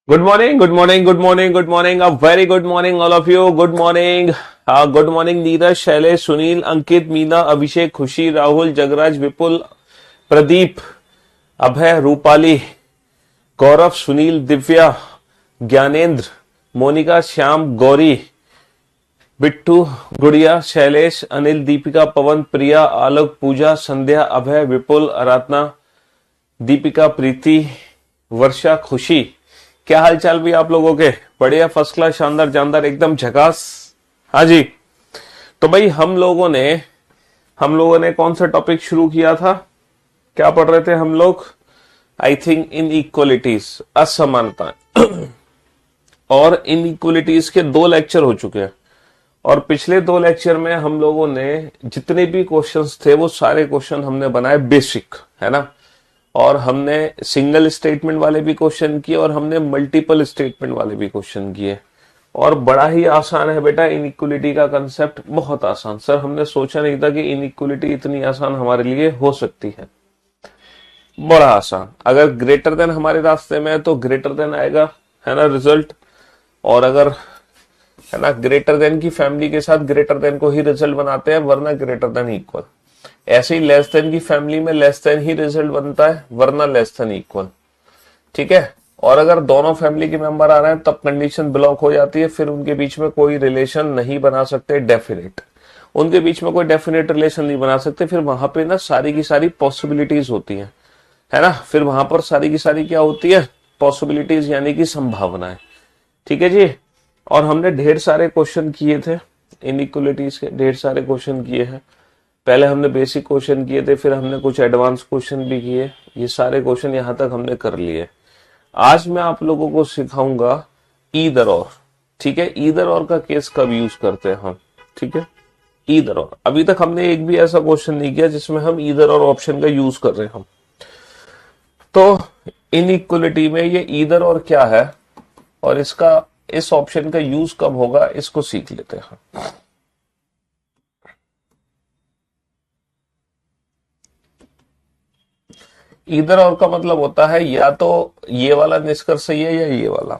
Good morning, good morning, good morning, good morning. A very good morning, all of you. Good morning. Good morning, Neeraj, Shailesh, Sunil, अंकित, मीना, अभिषेक, खुशी, राहुल, जगराज, विपुल, प्रदीप, अभय, रूपाली, गौरव, सुनील, दिव्या, ज्ञानेंद्र, मोनिका, श्याम, गौरी, बिट्टू, गुड़िया, शैलेश, अनिल, दीपिका, पवन, प्रिया, आलोक, पूजा, संध्या, अभय, विपुल, आराधना, दीपिका, प्रीति, वर्षा, खुशी। क्या हालचाल भी आप लोगों के? बढ़िया, फर्स्ट क्लास, शानदार, जानदार, एकदम झकास। हाँ जी। तो भाई हम लोगों ने कौन सा टॉपिक शुरू किया था? क्या पढ़ रहे थे हम लोग? आई थिंक इन इक्वलिटीज, असमानता। और इन इक्वलिटीज के 2 लेक्चर हो चुके हैं। और पिछले 2 लेक्चर में हम लोगों ने जितने भी क्वेश्चंस थे वो सारे क्वेश्चन हमने बनाए बेसिक, है ना। और हमने सिंगल स्टेटमेंट वाले भी क्वेश्चन किए और हमने मल्टीपल स्टेटमेंट वाले भी क्वेश्चन किए। और बड़ा ही आसान है बेटा इनइक्वलिटी का कंसेप्ट, बहुत आसान। सर हमने सोचा नहीं था कि इनइक्वलिटी इतनी आसान हमारे लिए हो सकती है। बड़ा आसान। अगर ग्रेटर देन हमारे रास्ते में है तो ग्रेटर देन आएगा, है ना, रिजल्ट। और अगर, है ना, ग्रेटर देन की फैमिली के साथ ग्रेटर देन को ही रिजल्ट बनाते हैं, वरना ग्रेटर देन इक्वल। ऐसे ही लेस देन की फैमिली में लेस देन ही रिजल्ट बनता है, वरना लेस देन इक्वल। ठीक है। और अगर दोनों फैमिली के मेंबर आ रहे हैं तब कंडीशन ब्लॉक हो जाती है, फिर उनके बीच में कोई रिलेशन नहीं बना सकते डेफिनेट। उनके बीच में कोई डेफिनेट रिलेशन नहीं बना सकते, फिर वहां पे ना सारी की सारी पॉसिबिलिटीज होती हैं, है ना। फिर वहां पर सारी की सारी क्या होती है? पॉसिबिलिटीज, यानी कि संभावनाएं। ठीक है जी। और हमने ढेर सारे क्वेश्चन किए थे इनइक्वलिटीज के, ढेर सारे क्वेश्चन किए हैं। पहले हमने बेसिक क्वेश्चन किए थे, फिर हमने कुछ एडवांस क्वेश्चन भी किए। ये सारे क्वेश्चन यहां तक हमने कर लिए। आज मैं आप लोगों को सिखाऊंगा ईदर और। ठीक है। ईदर और का केस कब यूज करते हैं हम? ठीक है। ईदर और, अभी तक हमने एक भी ऐसा क्वेश्चन नहीं किया जिसमें हम ईदर और ऑप्शन का यूज कर रहे हैं हम। तो इनइक्वलिटी में ये ईदर और क्या है और इसका, इस ऑप्शन का यूज कब होगा, इसको सीख लेते हैं। ईदर और का मतलब होता है या तो ये वाला निष्कर्ष सही है या ये वाला।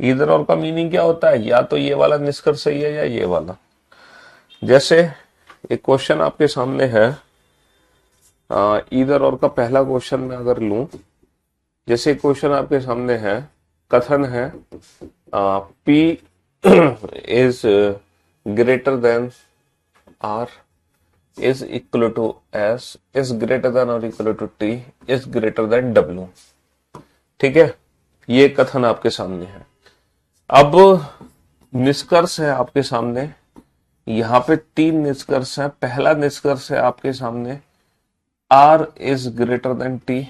ईदर और का मीनिंग क्या होता है? या तो ये वाला निष्कर्ष सही है या ये वाला। जैसे एक क्वेश्चन आपके सामने है, ईदर और का पहला क्वेश्चन मैं अगर लूं, जैसे क्वेश्चन आपके सामने है, कथन है P is greater than R, is equal to S, is greater than or equal to T, is greater than W। ठीक है। ये कथन आपके सामने है। अब निष्कर्ष है आपके सामने, यहां पे 3 निष्कर्ष है। पहला निष्कर्ष है आपके सामने R is greater than T,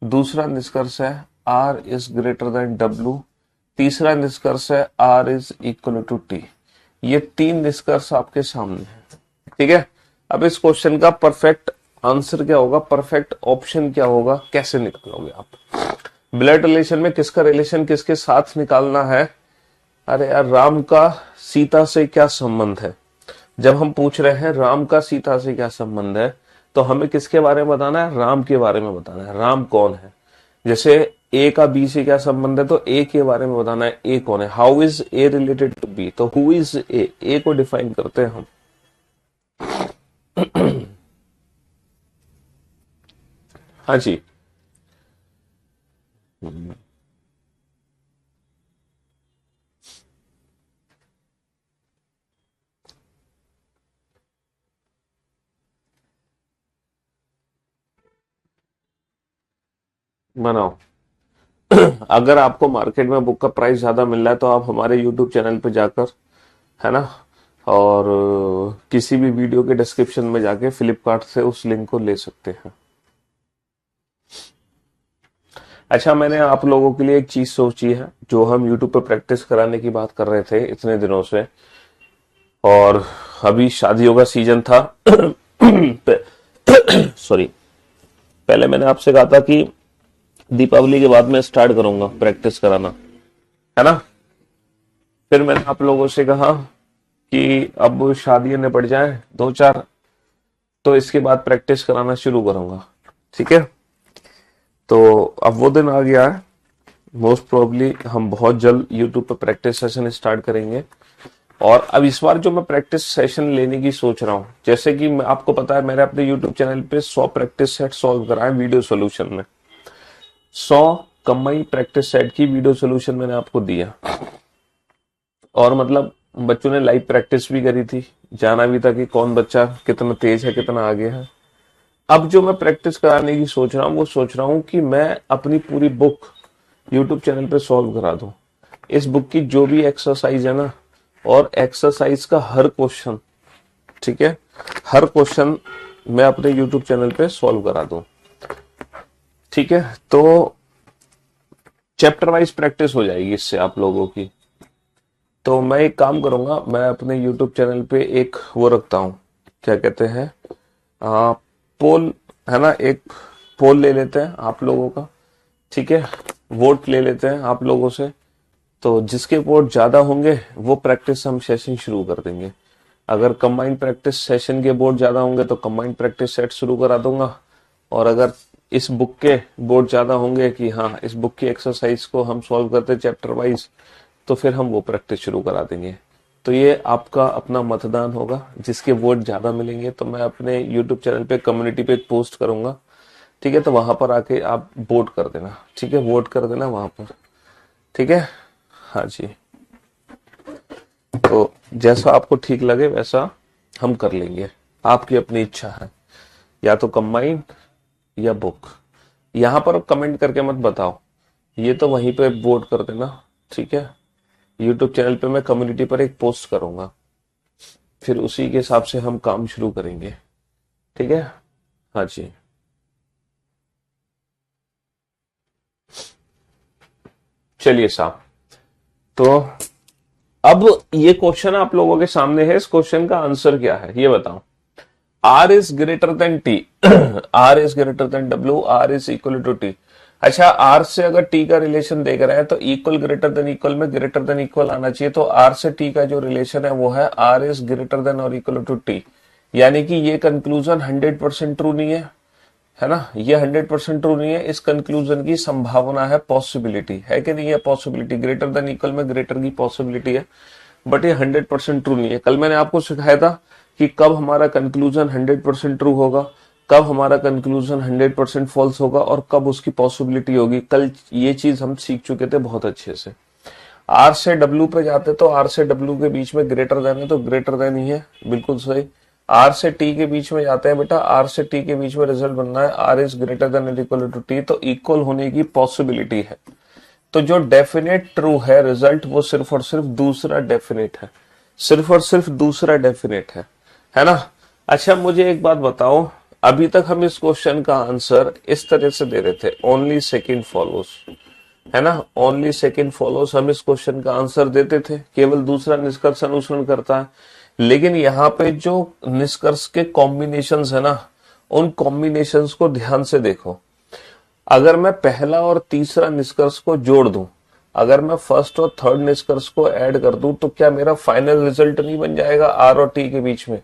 दूसरा निष्कर्ष है R is greater than W, तीसरा निष्कर्ष है R is equal to T। ये 3 निष्कर्ष आपके सामने है। ठीक है। अब इस क्वेश्चन का परफेक्ट आंसर क्या होगा, परफेक्ट ऑप्शन क्या होगा, कैसे निकालोगे आप? ब्लड रिलेशन में किसका रिलेशन किसके साथ निकालना है? अरे यार, राम का सीता से क्या संबंध है? जब हम पूछ रहे हैं राम का सीता से क्या संबंध है, तो हमें किसके बारे में बताना है? राम के बारे में बताना है। राम कौन है? जैसे ए का बी से क्या संबंध है, तो ए के बारे में बताना है। ए कौन है? How is A related to B, तो हु इज ए, ए को डिफाइन करते हैं हम। हाँ जी। बनाओ। अगर आपको मार्केट में बुक का प्राइस ज्यादा मिल रहा है तो आप हमारे यूट्यूब चैनल पे जाकर, है ना, और किसी भी वीडियो के डिस्क्रिप्शन में जाके फ्लिपकार्ट से उस लिंक को ले सकते हैं। अच्छा, मैंने आप लोगों के लिए एक चीज सोची है, जो हम यूट्यूब पे प्रैक्टिस कराने की बात कर रहे थे इतने दिनों से, और अभी शादियों का सीजन था। सॉरी, पहले मैंने आपसे कहा था कि दीपावली के बाद मैं स्टार्ट करूंगा प्रैक्टिस कराना, है ना। फिर मैंने आप लोगों से कहा कि अब शादियां निपट जाए 2-4, तो इसके बाद प्रैक्टिस कराना शुरू करूंगा। ठीक है। तो अब वो दिन आ गया है मोस्ट प्रोबेबली हम बहुत जल्द यूट्यूब पे प्रैक्टिस सेशन स्टार्ट करेंगे। और अब इस बार जो मैं प्रैक्टिस सेशन लेने की सोच रहा हूँ, जैसे कि आपको पता है मैंने अपने यूट्यूब चैनल पे 100 प्रैक्टिस सेट सॉल्व कराए वीडियो सोल्यूशन में। 100 कंबाइंड प्रैक्टिस सेट की वीडियो सोल्यूशन मैंने आपको दिया, और मतलब बच्चों ने लाइव प्रैक्टिस भी करी थी, जाना भी था कि कौन बच्चा कितना तेज है, कितना आगे है। अब जो मैं प्रैक्टिस कराने की सोच रहा हूँ, वो सोच रहा हूँ कि मैं अपनी पूरी बुक यूट्यूब चैनल पे सॉल्व करा दूं। इस बुक की जो भी एक्सरसाइज है ना, और एक्सरसाइज का हर क्वेश्चन, ठीक है, हर क्वेश्चन मैं अपने यूट्यूब चैनल पे सॉल्व करा दूं। ठीक है, तो चैप्टर वाइज प्रैक्टिस हो जाएगी इससे आप लोगों की। तो मैं एक काम करूंगा, मैं अपने यूट्यूब चैनल पे एक वो रखता हूँ, क्या कहते हैं, पोल, है ना, एक पोल ले लेते हैं आप लोगों का, ठीक है, वोट ले लेते हैं आप लोगों से। तो जिसके वोट ज्यादा होंगे वो प्रैक्टिस हम सेशन शुरू कर देंगे। अगर कंबाइंड प्रैक्टिस सेशन के वोट ज्यादा होंगे तो कंबाइंड प्रैक्टिस सेट शुरू करा दूंगा। और अगर इस बुक के वोट ज्यादा होंगे कि हाँ इस बुक की एक्सरसाइज को हम सॉल्व करते चैप्टर वाइज, तो फिर हम वो प्रैक्टिस शुरू करा देंगे। तो ये आपका अपना मतदान होगा, जिसके वोट ज्यादा मिलेंगे तो मैं अपने यूट्यूब चैनल पे कम्युनिटी पे पोस्ट करूंगा, ठीक है, तो वहां पर आके आप वोट कर देना, ठीक है, वोट कर देना वहां पर, ठीक है। हाँ जी, तो जैसा आपको ठीक लगे वैसा हम कर लेंगे, आपकी अपनी इच्छा है, या तो कंबाइंड या बुक। यहां पर कमेंट करके मत बताओ, ये तो वहीं पे वोट कर देना, ठीक है। यूट्यूब चैनल पे मैं कम्युनिटी पर एक पोस्ट करूंगा, फिर उसी के हिसाब से हम काम शुरू करेंगे, ठीक है। हाँ जी, चलिए साहब, तो अब ये क्वेश्चन आप लोगों के सामने है, इस क्वेश्चन का आंसर क्या है ये बताओ। R is greater than T, R is greater than W, R is equal to T. अच्छा, आर से अगर टी का रिलेशन देख रहे हैं तो इक्वल ग्रेटर देन इक्वल में ग्रेटर देन इक्वल आना चाहिए। तो आर से टी का जो रिलेशन है वो है आर इज ग्रेटर देन और इक्वल टू टी। यानी कि ये कंक्लूजन 100% ट्रू नहीं है ना, ये 100% ट्रू नहीं है। इस कंक्लूजन की संभावना है, पॉसिबिलिटी है कि नहीं है, पॉसिबिलिटी ग्रेटर देन इक्वल में ग्रेटर की पॉसिबिलिटी है, बट ये 100% ट्रू नहीं है। कल मैंने आपको सिखाया था कि कब हमारा कंक्लूजन 100% ट्रू होगा, कब हमारा कंक्लूजन 100% फॉल्स होगा, और कब उसकी पॉसिबिलिटी होगी। कल ये चीज हम सीख चुके थे बहुत अच्छे से। आर से डब्ल्यू पे जाते तो आर से डब्ल्यू के बीच में ग्रेटर देन है, तो ग्रेटर देन ही है, बिल्कुल सही। आर से टी के बीच में जाते हैं बेटा, आर से टी के बीच में रिजल्ट बनना है आर इज ग्रेटर देन और इक्वल टू टी, तो इक्वल होने की पॉसिबिलिटी है। तो जो डेफिनेट ट्रू है रिजल्ट, वो सिर्फ और सिर्फ दूसरा डेफिनेट है, सिर्फ और सिर्फ दूसरा डेफिनेट है ना। अच्छा, मुझे एक बात बताओ, अभी तक हम इस क्वेश्चन का आंसर इस तरह से दे रहे थे, ओनली सेकंड फॉलोस, है ना, ओनली सेकंड फॉलोस, हम इस क्वेश्चन का आंसर देते थे, केवल दूसरा निष्कर्ष अनुसरण करता है। लेकिन यहाँ पे जो निष्कर्ष के कॉम्बिनेशंस है ना, उन कॉम्बिनेशंस को ध्यान से देखो। अगर मैं पहला और तीसरा निष्कर्ष को जोड़ दूं, अगर मैं फर्स्ट और थर्ड निष्कर्ष को ऐड कर दूं, तो क्या मेरा फाइनल रिजल्ट नहीं बन जाएगा आर और टी के बीच में।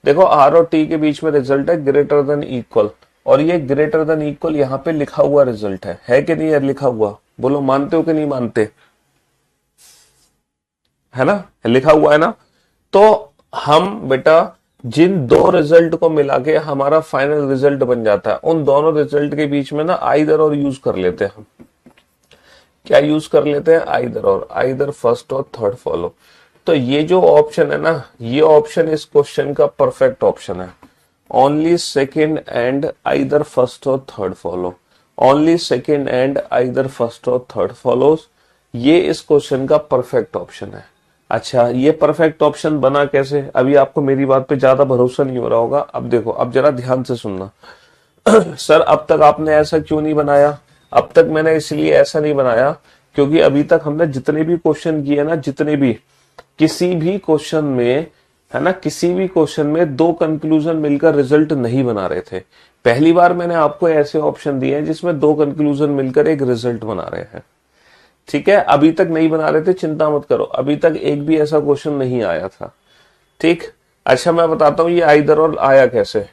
देखो, आर और टी के बीच में रिजल्ट है ग्रेटर देन इक्वल, और ये ग्रेटर देन इक्वल यहाँ पे लिखा हुआ रिजल्ट है कि नहीं है लिखा हुआ, बोलो मानते हो कि नहीं मानते, है ना, लिखा हुआ है ना। तो हम बेटा जिन दो रिजल्ट को मिला के हमारा फाइनल रिजल्ट बन जाता है, उन दोनों रिजल्ट के बीच में ना आइदर और यूज कर लेते हैं हम। क्या यूज कर लेते हैं, आइदर और, either first or third follow. तो ये जो ऑप्शन है ना, ये ऑप्शन इस क्वेश्चन का परफेक्ट ऑप्शन है, only second and either first or third follow, only second and either first or third follows, ये इस क्वेश्चन का परफेक्ट ऑप्शन है। अच्छा, ये परफेक्ट ऑप्शन बना कैसे, अभी आपको मेरी बात पे ज्यादा भरोसा नहीं हो रहा होगा। अब देखो, अब जरा ध्यान से सुनना। सर अब तक आपने ऐसा क्यों नहीं बनाया, अब तक मैंने इसलिए ऐसा नहीं बनाया क्योंकि अभी तक हमने जितने भी क्वेश्चन किए ना, जितने भी, किसी भी क्वेश्चन में, है ना, किसी भी क्वेश्चन में दो कंक्लूजन मिलकर रिजल्ट नहीं बना रहे थे। पहली बार मैंने आपको ऐसे ऑप्शन दिए हैं जिसमें दो कंक्लूजन मिलकर एक रिजल्ट बना रहे हैं, ठीक है। अभी तक नहीं बना रहे थे, चिंता मत करो, अभी तक एक भी ऐसा क्वेश्चन नहीं आया था, ठीक। अच्छा, मैं बताता हूं ये आइदर और आया कैसे।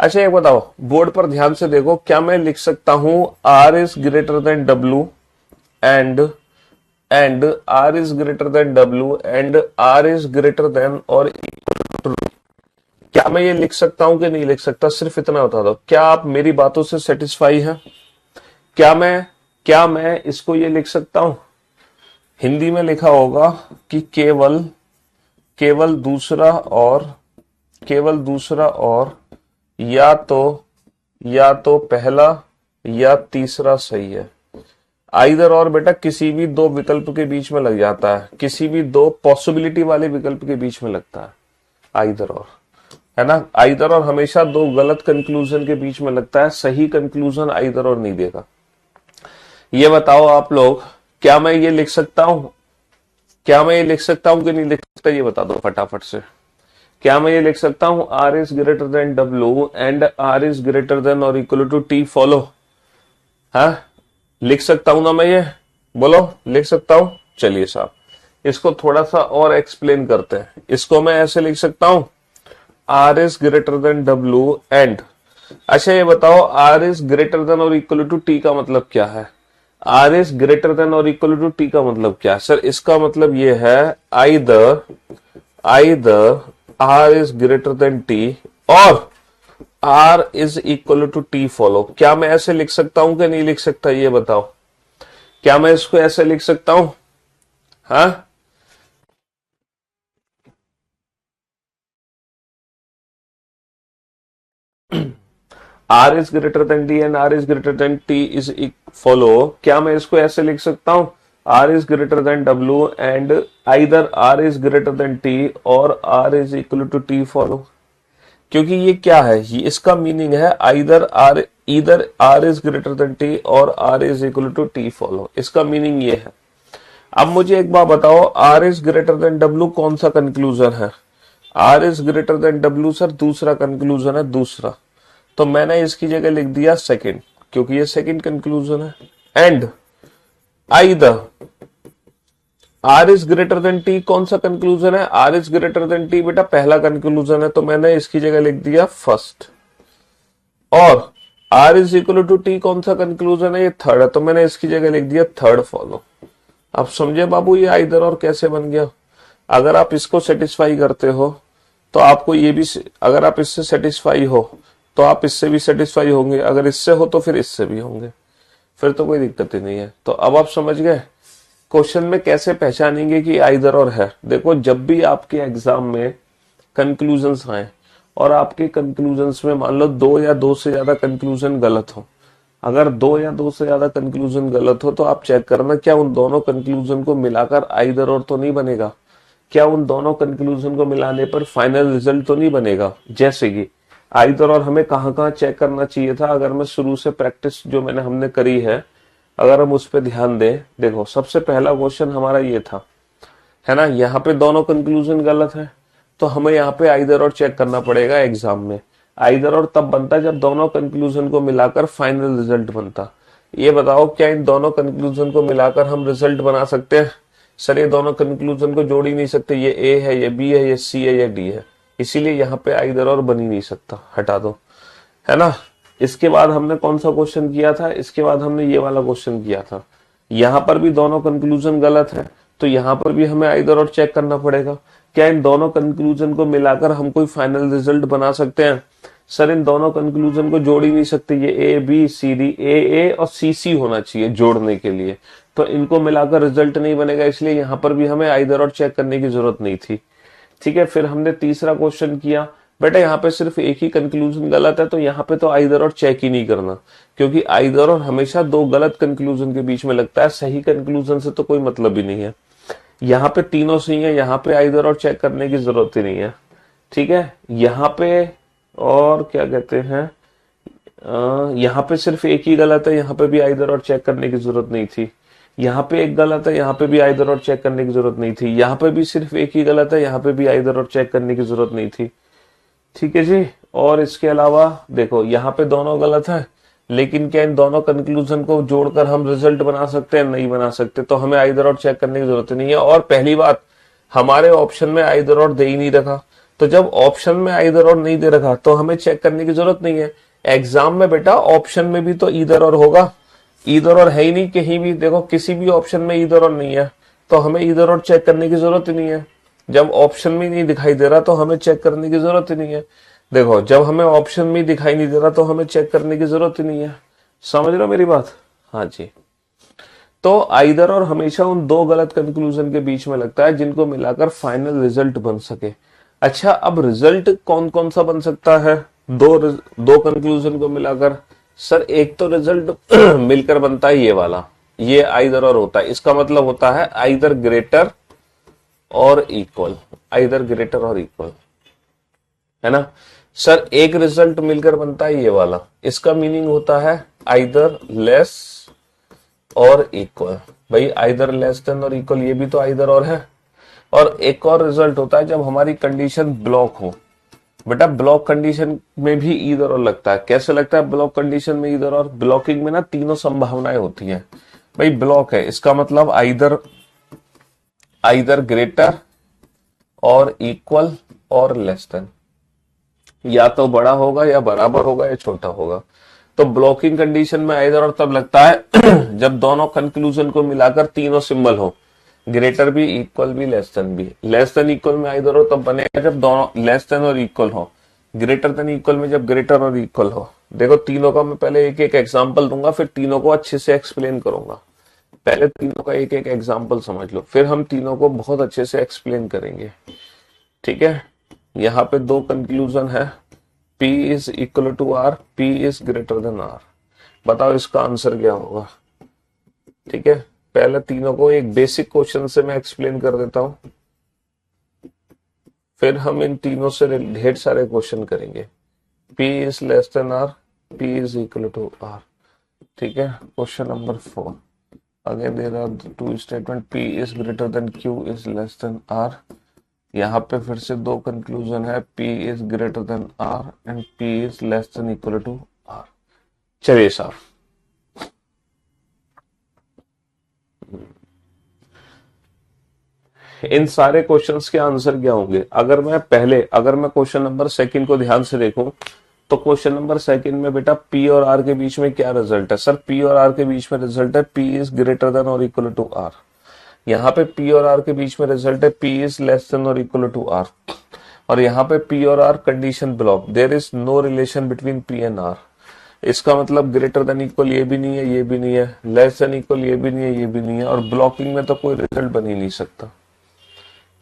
अच्छा, एक बताओ, बोर्ड पर ध्यान से देखो, क्या मैं लिख सकता हूं R is greater than W and R is greater than W and R is greater than और इक्वल टू, क्या मैं ये लिख सकता हूं कि नहीं लिख सकता? सिर्फ इतना बता दो, क्या आप मेरी बातों से सेटिस्फाई हैं? क्या मैं इसको ये लिख सकता हूं? हिंदी में लिखा होगा कि केवल दूसरा और या तो पहला या तीसरा सही है। आइदर और बेटा किसी भी दो विकल्प के बीच में लग जाता है, किसी भी दो पॉसिबिलिटी वाले विकल्प के बीच में लगता है आइदर और, है ना। आइदर और हमेशा दो गलत कंक्लूजन के बीच में लगता है, सही कंक्लूजन आइदर और नहीं देगा। ये बताओ आप लोग, क्या मैं ये लिख सकता हूं कि नहीं लिख सकता? ये बता दो फटाफट से। क्या मैं ये लिख सकता हूं R is greater than W and R is greater than और इक्वल टू टी फॉलो? हाँ, लिख सकता हूं ना मैं ये? बोलो, लिख सकता हूं? चलिए साहब, इसको थोड़ा सा और एक्सप्लेन करते हैं। इसको मैं ऐसे लिख सकता हूं, R is greater than W and, अच्छा ये बताओ आर इज ग्रेटर देन और इक्वल टू टी का मतलब क्या है? आर इज ग्रेटर देन और इक्वल टू टी का मतलब क्या है? सर इसका मतलब ये है either R is greater than T or R is equal to T follow. क्या मैं ऐसे लिख सकता हूं कि नहीं लिख सकता? ये बताओ, क्या मैं इसको ऐसे लिख सकता हूं? हाँ, R is greater than T and R is greater than T is follow. क्या मैं इसको ऐसे लिख सकता हूं, R is greater than W and either R is greater than T or R is equal to T follow? क्योंकि ये क्या है, ये इसका मीनिंग है either R is greater than T or R is equal to T follow. इसका meaning ये है। अब मुझे एक बात बताओ, R is greater than W कौन सा कंक्लूजन है? R is greater than W sir दूसरा कंक्लूजन है, दूसरा। तो मैंने इसकी जगह लिख दिया सेकंड, क्योंकि ये सेकंड कंक्लूजन है। And either R is greater than T कौन सा कंक्लूजन है? R is greater than T बेटा पहला कंक्लूजन है, तो मैंने इसकी जगह लिख दिया फर्स्ट। और R is equal to T कौन सा कंक्लूजन है? ये थर्ड है, तो मैंने इसकी जगह लिख दिया थर्ड फॉलो। अब समझे बाबू ये आइदर और कैसे बन गया? अगर आप इसको सेटिस्फाई करते हो तो आपको ये भी, अगर आप इससे सेटिस्फाई हो तो आप इससे भी सेटिस्फाई होंगे, अगर इससे हो तो फिर इससे भी होंगे, फिर तो कोई दिक्कत ही नहीं है। तो अब आप समझ गए क्वेश्चन में कैसे पहचानेंगे कि आइदर और है। देखो, जब भी आपके एग्जाम में कंक्लूजन्स आए और आपके कंक्लूजन्स में मान लो दो या दो से ज्यादा कंक्लूजन गलत हो, अगर दो या दो से ज्यादा कंक्लूजन गलत हो तो आप चेक करना क्या उन दोनों कंक्लूजन को मिलाकर आइदर और तो नहीं बनेगा? क्या उन दोनों कंक्लूजन को मिलाने पर फाइनल रिजल्ट तो नहीं बनेगा? जैसे कि आइदर और हमें कहाँ चेक करना चाहिए था, अगर मैं शुरू से प्रैक्टिस जो हमने करी है अगर हम उस पर ध्यान दें। देखो, सबसे पहला क्वेश्चन हमारा ये था, है ना, यहाँ पे दोनों कंक्लूजन गलत है, तो हमें यहाँ पे आइदर और चेक करना पड़ेगा एग्जाम में। आइदर और तब बनता जब दोनों कंक्लूजन को मिलाकर फाइनल रिजल्ट बनता। ये बताओ, क्या इन दोनों कंक्लूजन को मिलाकर हम रिजल्ट बना सकते हैं? सर ये दोनों कंक्लूजन को जोड़ ही नहीं सकते, ये ए है, ये बी है, ये सी है, ये डी है, इसीलिए यहाँ पे आइदर और बन ही नहीं सकता, हटा दो, है ना। इसके बाद हमने कौन सा क्वेश्चन किया था? इसके बाद हमने ये वाला क्वेश्चन किया था। यहां पर भी दोनों कंक्लूजन गलत है, तो यहां पर भी हमें आइदर और चेक करना पड़ेगा। क्या इन दोनों कंक्लूजन को मिलाकर हम कोई फाइनल रिजल्ट बना सकते हैं? सर इन दोनों कंक्लूजन को जोड़ ही नहीं सकते, ये ए बी सी डी, ए और सी सी होना चाहिए जोड़ने के लिए, तो इनको मिलाकर रिजल्ट नहीं बनेगा, इसलिए यहां पर भी हमें आइदर और चेक करने की जरूरत नहीं थी। ठीक है, फिर हमने तीसरा क्वेश्चन किया। बेटा यहाँ पे सिर्फ एक ही कंक्लूजन गलत है, तो यहाँ पे तो आइदर और चेक ही नहीं करना, क्योंकि आइदर और हमेशा दो गलत कंक्लूजन के बीच में लगता है, सही कंक्लूजन से तो कोई मतलब ही नहीं है। यहाँ पे तीनों सही है, यहाँ पे आइदर और चेक करने की जरूरत ही नहीं है। ठीक है, यहाँ पे और क्या कहते हैं, यहाँ पे सिर्फ एक ही गलत है, यहाँ पे भी आइदर और चेक करने की जरूरत नहीं थी। यहाँ पे एक गलत है, यहाँ पे भी आइदर और चेक करने की जरूरत नहीं थी। यहाँ पे भी सिर्फ एक ही गलत है, यहाँ पे भी आइदर और चेक करने की जरूरत नहीं थी। ठीक है जी। और इसके अलावा देखो, यहाँ पे दोनों गलत है, लेकिन क्या इन दोनों कंक्लूजन को जोड़कर हम रिजल्ट बना सकते हैं? नहीं बना सकते, तो हमें आइदर और चेक करने की जरूरत नहीं है। और पहली बात, हमारे ऑप्शन में आइदर और दे ही नहीं रखा, तो जब ऑप्शन में आइदर और नहीं दे रखा तो हमें चेक करने की जरूरत नहीं है। एग्जाम में बेटा ऑप्शन में भी तो ईदर और होगा, ईदर और है ही नहीं कहीं भी। देखो किसी भी ऑप्शन में ईदर और नहीं है, तो हमें ईदर और चेक करने की जरूरत ही नहीं है। जब ऑप्शन में नहीं दिखाई दे रहा तो हमें चेक करने की जरूरत ही नहीं है। देखो जब हमें ऑप्शन में दिखाई नहीं दे रहा तो हमें चेक करने की जरूरत ही नहीं है। समझ रहे हो मेरी बात? हाँ जी। तो आइदर और हमेशा उन दो गलत कंक्लूजन के बीच में लगता है जिनको मिलाकर फाइनल रिजल्ट बन सके। अच्छा, अब रिजल्ट कौन कौन सा बन सकता है दो कंक्लूजन को मिलाकर? सर एक तो रिजल्ट मिलकर बनता है ये वाला, ये आइदर और होता है। इसका मतलब होता है आइदर ग्रेटर और इक्वल, आइदर ग्रेटर और इक्वल, है ना। सर एक रिजल्ट मिलकर बनता है ये वाला, इसका मीनिंग होता है आइदर लेस और इक्वल। भाई आइदर लेस देन और इक्वल, ये भी तो आइदर और है। और एक और रिजल्ट होता है जब हमारी कंडीशन ब्लॉक हो। बेटा ब्लॉक कंडीशन में भी ईदर और लगता है। कैसे लगता है ब्लॉक कंडीशन में ईदर और? ब्लॉकिंग में ना तीनों संभावनाएं होती हैं। भाई ब्लॉक है, इसका मतलब आइदर ग्रेटर और इक्वल और लेस देन, या तो बड़ा होगा या बराबर होगा या छोटा होगा। तो ब्लॉकिंग कंडीशन में आइदर और तब लगता है जब दोनों कंक्लूजन को मिलाकर तीनों सिंबल हो, ग्रेटर भी, इक्वल भी, लेस देन भी। लेस देन इक्वल में आइदर और तब बनेगा जब दोनों लेस देन और इक्वल हो। ग्रेटर देन इक्वल में जब ग्रेटर और इक्वल हो। देखो तीनों का मैं पहले एक एक एग्जांपल दूंगा, फिर तीनों को अच्छे से एक्सप्लेन करूंगा। पहले तीनों का एक एक एग्जांपल समझ लो, फिर हम तीनों को बहुत अच्छे से एक्सप्लेन करेंगे। ठीक है, यहाँ पे दो कंक्लूजन है, P is equal to R, P is greater than R. बताओ इसका आंसर क्या होगा? ठीक है, पहले तीनों को एक बेसिक क्वेश्चन से मैं एक्सप्लेन कर देता हूं, फिर हम इन तीनों से ढेर सारे क्वेश्चन करेंगे। P is less than R, P is equal to R. ठीक है, question number 4। Again there are two statement, P is greater than Q is less than R. यहाँ पे फिर से दो कंक्लूजन है, P is greater than R and P is less than equal to R। चलिए साहब, इन सारे क्वेश्चंस के आंसर क्या होंगे? अगर मैं क्वेश्चन नंबर सेकंड को ध्यान से देखूं तो क्वेश्चन नंबर सेकंड में बेटा P और R के बीच में क्या रिजल्ट है? सर P और R के बीच में रिजल्ट है P इज ग्रेटर देन और इक्वल टू R। यहाँ पे P और R के बीच में रिजल्ट है P इज लेस देन और इक्वल टू R। और यहाँ पे P और R condition block, there is no relation between P and R। इसका मतलब ग्रेटर देन इक्वल ये भी नहीं है, ये भी नहीं है, लेस देन इक्वल ये भी नहीं है, ये भी नहीं है, और ब्लॉकिंग में तो कोई रिजल्ट बन ही नहीं सकता,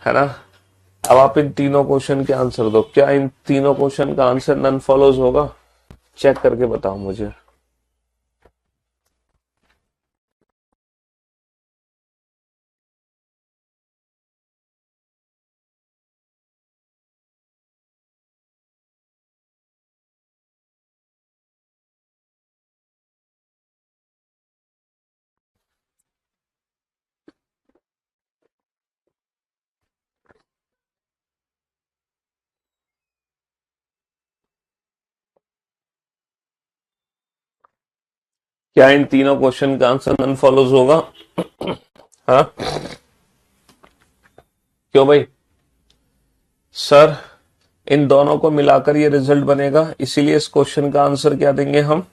है ना। अब आप इन तीनों क्वेश्चन के आंसर दो। क्या इन तीनों क्वेश्चन का आंसर नन फॉलोज होगा? चेक करके बताओ मुझे। क्या इन तीनों क्वेश्चन का आंसर नन फॉलोज होगा? हाँ, क्यों भाई? सर इन दोनों को मिलाकर ये रिजल्ट बनेगा, इसीलिए इस क्वेश्चन का आंसर क्या देंगे हम?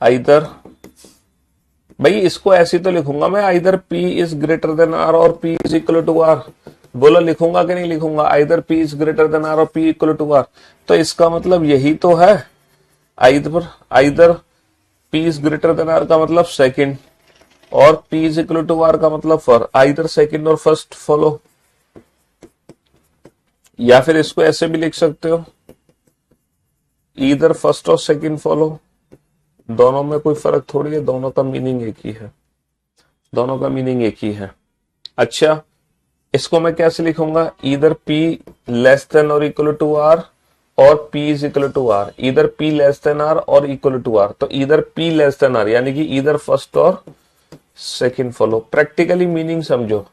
आइदर, भाई इसको ऐसे तो लिखूंगा मैं, either P is greater than R और P is equal to R। बोलो लिखूंगा कि नहीं लिखूंगा? Either P is greater than R और P इक्वल टू R। तो इसका मतलब यही तो है। Either P is greater than R का मतलब सेकंड, और P is equal to R का मतलब फर्स्ट। आइदर सेकंड और फर्स्ट फॉलो, या फिर इसको ऐसे भी लिख सकते हो, ईदर फर्स्ट और सेकंड फॉलो। दोनों में कोई फर्क थोड़ी है, दोनों का मीनिंग एक ही है, दोनों का मीनिंग एक ही है। अच्छा, इसको मैं कैसे लिखूंगा? ईदर P लेस देन और इक्वल टू R और P is equal to R। Either P less than R और इक्वल टू R। तो either P less than R यानी कि ईदर फर्स्ट और सेकंड फॉलो। प्रैक्टिकली मीनिंग समझो,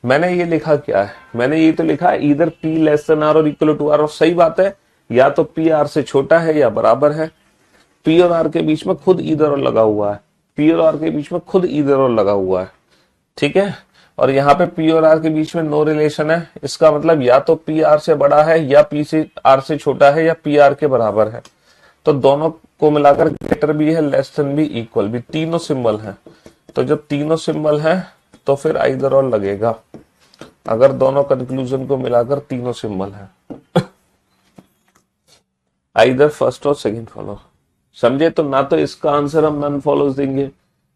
मैंने ये लिखा क्या है? मैंने ये तो लिखा है either P less than R और इक्वल टू R। और सही बात है, या तो P R से छोटा है या बराबर है। P और R के बीच में खुद ईदर और लगा हुआ है, P और R के बीच में खुद ईदर और लगा हुआ है। ठीक है, और यहाँ पे P और R के बीच में नो रिलेशन है। इसका मतलब या तो P R से बड़ा है, या P से R से छोटा है, या P R के बराबर है। तो दोनों को मिलाकर ग्रेटर भी है, लेस देन भी, इक्वल भी, तीनों सिंबल हैं। तो जब तीनों सिंबल हैं तो फिर आइदर और लगेगा, अगर दोनों कंक्लूजन को मिलाकर तीनों सिंबल हैं। आइदर फर्स्ट और सेकंड फॉलो, समझे? तो ना तो इसका आंसर हम नन फॉलोज देंगे,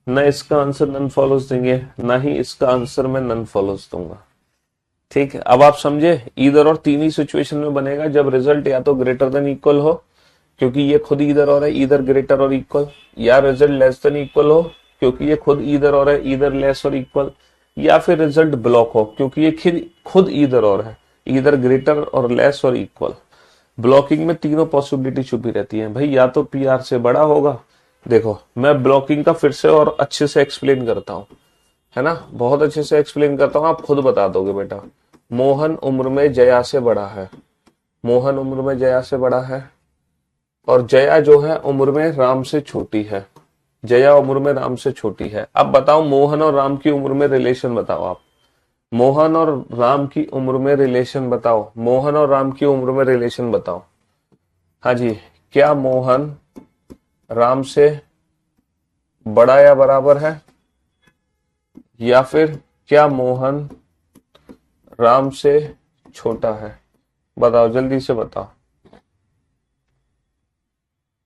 ना इसका आंसर नन फॉलोज देंगे, ना ही इसका आंसर मैं नन फॉलोज दूंगा। ठीक है, अब आप समझे, इधर और तीन ही सिचुएशन में बनेगा जब रिजल्ट या तो ग्रेटर देन इक्वल हो, क्योंकि ये खुद इधर और है, इधर ग्रेटर और इक्वल, या रिजल्ट लेस देन इक्वल हो, क्योंकि ये खुद इधर और है, इधर लेस और इक्वल, या फिर रिजल्ट ब्लॉक हो, क्योंकि ये खुद इधर और है, इधर ग्रेटर और लेस और इक्वल। ब्लॉकिंग में तीनों पॉसिबिलिटी छुपी रहती है भाई, या तो PR से बड़ा होगा। देखो मैं ब्लॉकिंग का फिर से और अच्छे से एक्सप्लेन करता हूँ, है ना, बहुत अच्छे से एक्सप्लेन करता हूँ, आप खुद बता दोगे बेटा। मोहन उम्र में जया से बड़ा है, मोहन उम्र में जया से बड़ा है, और जया जो है उम्र में राम से छोटी है, जया उम्र में राम से छोटी है। अब बताओ मोहन और राम की उम्र में रिलेशन बताओ आप, मोहन और राम की उम्र में रिलेशन बताओ, मोहन और राम की उम्र में रिलेशन बताओ। हाँ जी, क्या मोहन राम से बड़ा या बराबर है, या फिर क्या मोहन राम से छोटा है? बताओ जल्दी से बताओ।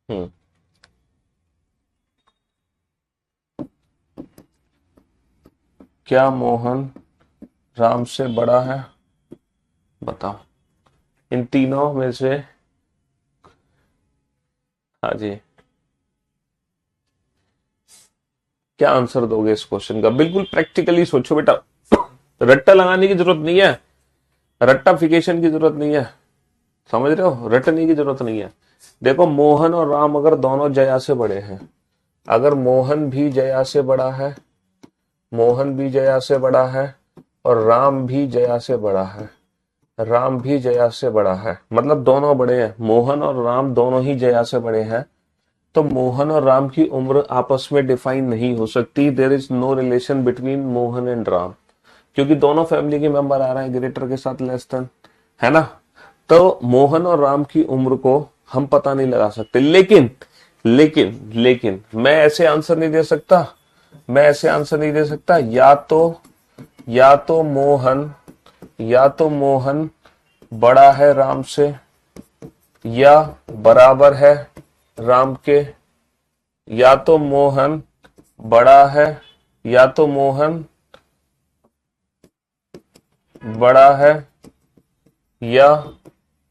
हम्म, क्या मोहन राम से बड़ा है? बताओ इन तीनों में से। हाँ जी, क्या आंसर दोगे इस क्वेश्चन का? बिल्कुल प्रैक्टिकली सोचो बेटा, रट्टा लगाने की जरूरत नहीं है, रट्टाफिकेशन की जरूरत नहीं है, समझ रहे हो, रटने की जरूरत नहीं है। देखो मोहन और राम अगर दोनों जया से बड़े हैं, अगर मोहन भी जया से बड़ा है, मोहन भी जया से बड़ा है, और राम भी जया से बड़ा है, राम भी जया से बड़ा है, मतलब दोनों बड़े हैं, मोहन और राम दोनों ही जया से बड़े हैं, तो मोहन और राम की उम्र आपस में डिफाइन नहीं हो सकती। There is no relation between Mohan and Ram, क्योंकि दोनों फैमिली के मेंबर आ रहे हैं ग्रेटर के साथ लेस देन, है ना। तो मोहन और राम की उम्र को हम पता नहीं लगा सकते, लेकिन लेकिन लेकिन मैं ऐसे आंसर नहीं दे सकता, मैं ऐसे आंसर नहीं दे सकता, या तो मोहन बड़ा है राम से, या बराबर है राम के, या तो मोहन बड़ा है, या तो मोहन बड़ा है, या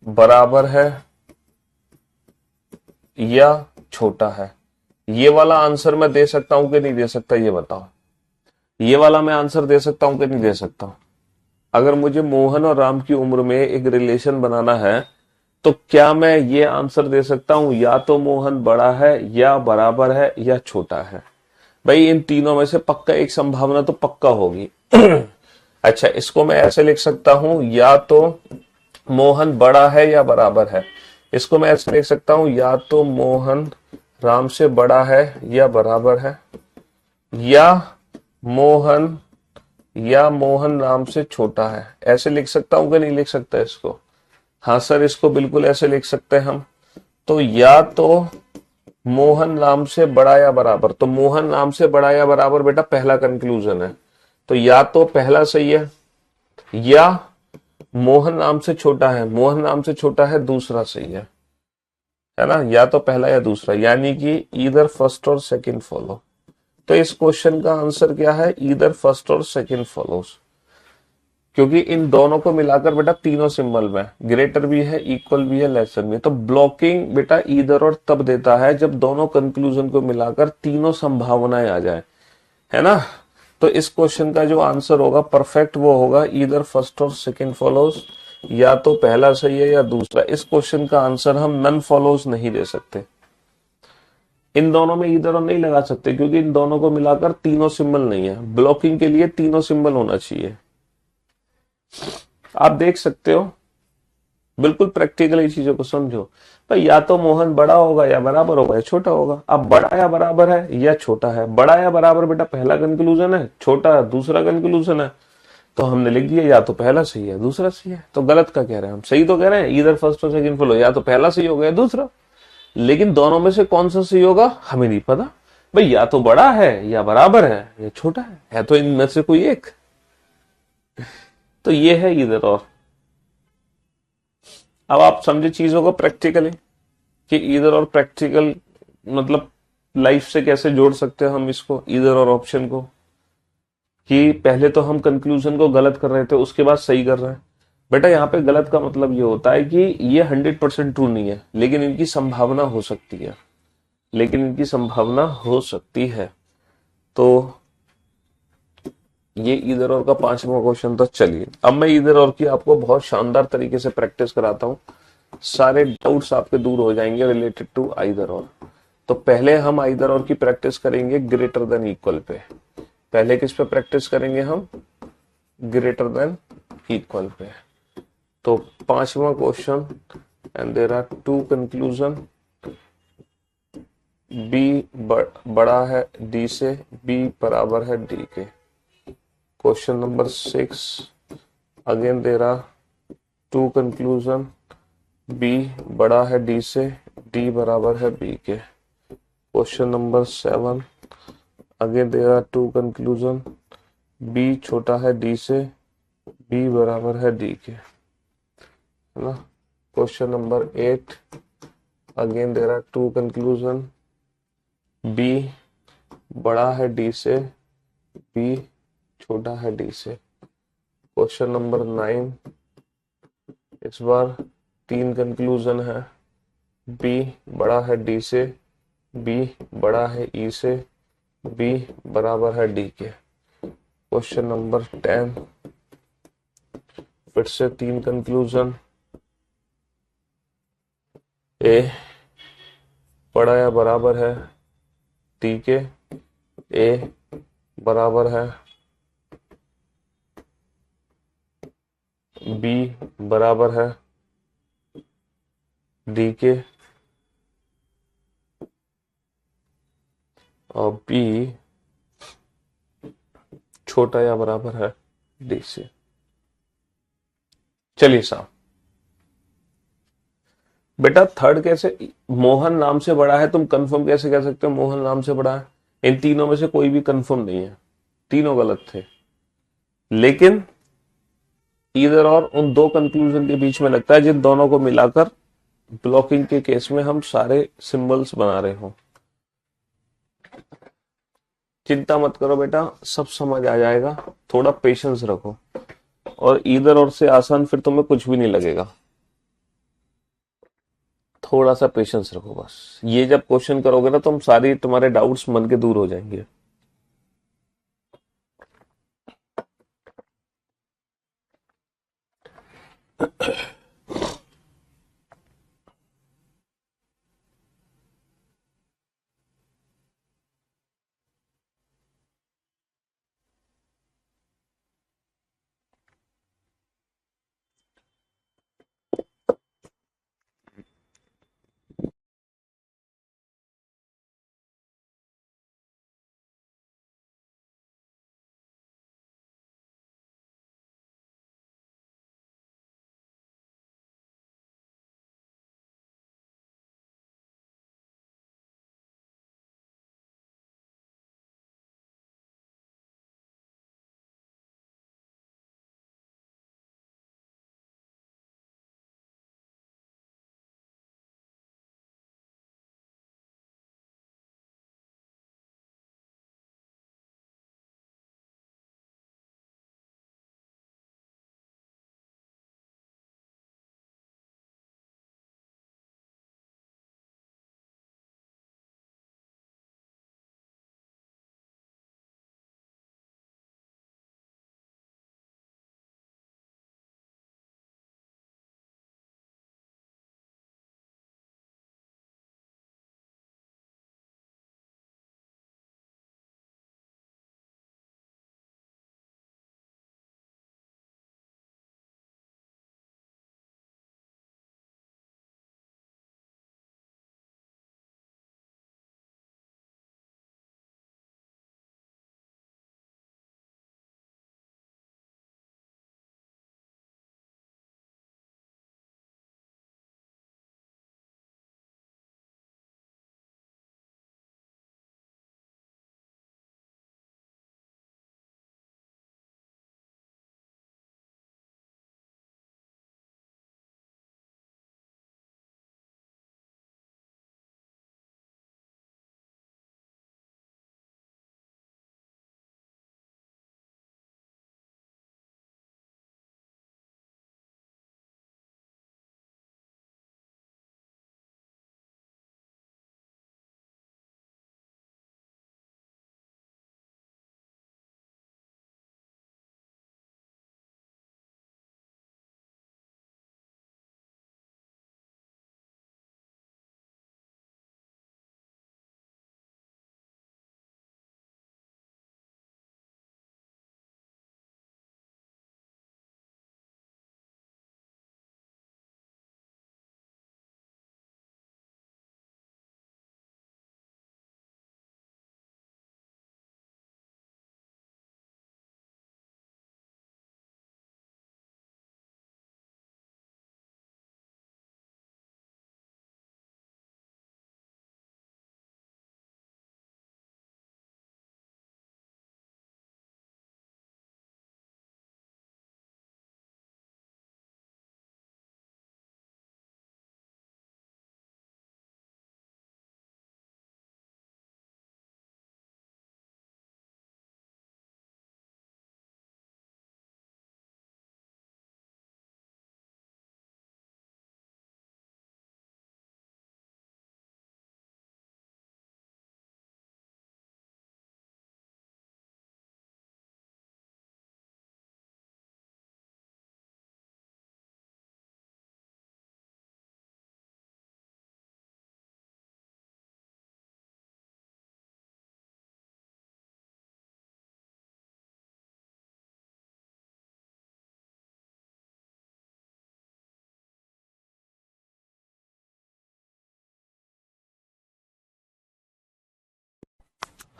बराबर है, या छोटा है। ये वाला आंसर मैं दे सकता हूं कि नहीं दे सकता, ये बताओ। ये वाला मैं आंसर दे सकता हूं कि नहीं दे सकता? अगर मुझे मोहन और राम की उम्र में एक रिलेशन बनाना है, तो क्या मैं ये आंसर दे सकता हूं, या तो मोहन बड़ा है, या बराबर है, या छोटा है? भाई इन तीनों में से पक्का एक संभावना तो पक्का होगी। अच्छा, इसको मैं ऐसे लिख सकता हूं, या तो मोहन बड़ा है या बराबर है। इसको मैं ऐसे लिख सकता हूं, या तो मोहन राम से बड़ा है या बराबर है, या मोहन राम से छोटा है। ऐसे लिख सकता हूं कि नहीं लिख सकता इसको? हाँ सर, इसको बिल्कुल ऐसे लिख सकते हैं हम। तो या तो मोहन राम से बड़ा या बराबर, तो मोहन राम से बड़ा या बराबर बेटा पहला कंक्लूजन है, तो या तो पहला सही है, या मोहन राम से छोटा है, मोहन राम से छोटा है दूसरा सही है ना, या तो पहला या दूसरा, यानी कि ईदर फर्स्ट और सेकंड फॉलो। तो इस क्वेश्चन का आंसर क्या है? ईदर फर्स्ट और सेकंड फॉलोज, क्योंकि इन दोनों को मिलाकर बेटा तीनों सिंबल में ग्रेटर भी है, इक्वल भी है, लेसर भी है। तो ब्लॉकिंग बेटा ईदर और तब देता है जब दोनों कंक्लूजन को मिलाकर तीनों संभावनाएं आ जाए, है ना। तो इस क्वेश्चन का जो आंसर होगा परफेक्ट वो होगा ईदर फर्स्ट और सेकंड फॉलोज, या तो पहला सही है या दूसरा। इस क्वेश्चन का आंसर हम नन फॉलोज नहीं दे सकते, इन दोनों में ईदर और नहीं लगा सकते, क्योंकि इन दोनों को मिलाकर तीनों सिंबल नहीं है। ब्लॉकिंग के लिए तीनों सिंबल होना चाहिए। आप देख सकते हो, बिल्कुल प्रैक्टिकली चीजों को समझो भाई, या तो मोहन बड़ा होगा या बराबर होगा या छोटा होगा। अब बड़ा या बराबर है या छोटा है, बड़ा या बराबर बेटा पहला कंक्लूजन है, छोटा दूसरा कंक्लूजन है। तो हमने लिख दिया या तो पहला सही है दूसरा सही है। तो गलत का कह रहे हैं हम, सही तो कह रहे हैं ईदर फर्स्ट और सेकंड फॉलो, या तो पहला सही हो गया दूसरा, लेकिन दोनों में से कौन सा सही होगा हमें नहीं पता भाई, या तो बड़ा है या बराबर है या छोटा है तो इनमें से कोई एक। तो ये है इधर और। अब आप समझे चीजों को प्रैक्टिकली कि इधर और प्रैक्टिकल मतलब लाइफ से कैसे जोड़ सकते हैं हम इसको, इधर और ऑप्शन को। कि पहले तो हम कंक्लूजन को गलत कर रहे थे, उसके बाद सही कर रहे हैं। बेटा यहाँ पे गलत का मतलब ये होता है कि ये 100% ट्रू नहीं है, लेकिन इनकी संभावना हो सकती है, लेकिन इनकी संभावना हो सकती है। तो ये इधर और का 5वां क्वेश्चन था। चलिए अब मैं इधर और की आपको बहुत शानदार तरीके से प्रैक्टिस कराता हूँ, सारे डाउट्स आपके दूर हो जाएंगे रिलेटेड टू आइदर और। तो पहले हम आइदर और की प्रैक्टिस करेंगे ग्रेटर देन इक्वल पे। पहले किस पे प्रैक्टिस करेंगे हम? ग्रेटर देन इक्वल पे। तो 5वां question, and there are two conclusion. B बड़ा है डी से, बी बराबर है डी के। Question number 6, again there are two conclusion. B बड़ा है डी से, डी बराबर है बी के। Question number 7, again there are two conclusion. B छोटा है डी से, बी बराबर है डी के, है ना। Question number 8, again there are two conclusion. B बड़ा है डी से, बी छोटा है डी से। क्वेश्चन नंबर 9, इस बार 3 कंक्लूजन है। बी बड़ा है डी से, बी बड़ा है ई से, बी बराबर है डी के। क्वेश्चन नंबर 10, फिर से 3 कंक्लूजन। ए बड़ा या बराबर है डी के, ए बराबर है बी बराबर है डी के, और बी छोटा या बराबर है डी से। चलिए साहब, बेटा थर्ड कैसे? मोहन नाम से बड़ा है, तुम कंफर्म कैसे कह सकते हो मोहन नाम से बड़ा है? इन तीनों में से कोई भी कंफर्म नहीं है, तीनों गलत थे। लेकिन इधर और उन दो कंक्लूजन के बीच में लगता है जिन दोनों को मिलाकर ब्लॉकिंग के केस में हम सारे सिंबल्स बना रहे हो। चिंता मत करो बेटा, सब समझ आ जाएगा, थोड़ा पेशेंस रखो। और इधर और से आसान फिर तुम्हें कुछ भी नहीं लगेगा, थोड़ा सा पेशेंस रखो बस। ये जब क्वेश्चन करोगे ना, तुम सारी तुम्हारे डाउट्स मन के दूर हो जाएंगे।